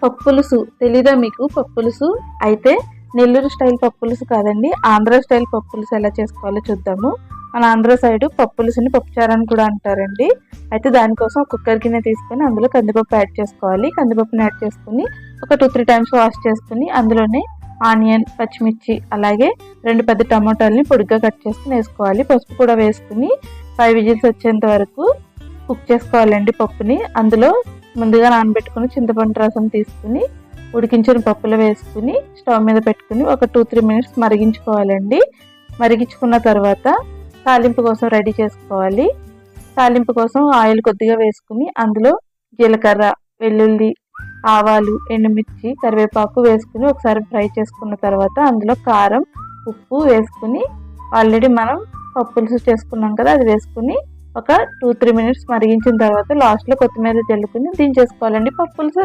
పప్పు పులుసు తెలీదా మీకు? పప్పు పులుసు అయితే నెల్లూరు స్టైల్ పప్పు పులుసు కాదండి, ఆంధ్ర స్టైల్ పప్పు పులుసు ఎలా చేసుకోవాలో చూద్దాము. మన ఆంధ్ర సైడ్ పప్పు పులుసుని పప్పుచారు అని కూడా అంటారండి. అయితే దానికోసం కుక్కర్ గిన్నె తీసుకొని అందులో కందిపప్పు యాడ్ చేసుకోవాలి. కందిపప్పుని యాడ్ చేసుకుని ఒక 2-3 టైమ్స్ వాష్ చేసుకుని అందులోనే ఆనియన్, పచ్చిమిర్చి, అలాగే 2 పెద్ద టమాటాలని పొడిగా కట్ చేసుకుని వేసుకోవాలి. పసుపు కూడా వేసుకుని 5 విజిల్స్ వచ్చేంత వరకు కుక్ చేసుకోవాలండి పప్పుని. అందులో ముందుగా నానబెట్టుకుని చింతపండు రసం తీసుకుని ఉడికించిన పప్పులో వేసుకుని స్టవ్ మీద పెట్టుకుని ఒక 2-3 మినిట్స్ మరిగించుకోవాలండి. మరిగించుకున్న తర్వాత తాలింపు కోసం రెడీ చేసుకోవాలి. తాలింపు కోసం ఆయిల్ కొద్దిగా వేసుకుని అందులో జీలకర్ర, వెల్లుల్లి, ఆవాలు, ఎండుమిర్చి, కరివేపాకు వేసుకుని ఒకసారి ఫ్రై చేసుకున్న తర్వాత అందులో కారం, ఉప్పు వేసుకుని ఆల్రెడీ మనం పప్పు పులుసు చేసుకున్నాం కదా, అది వేసుకుని ఒక 2-3 మినిట్స్ మరిగించిన తర్వాత లాస్ట్లో కొత్తిమీర జల్లుకుని దించేసుకోవాలండి పప్పు పులుసు.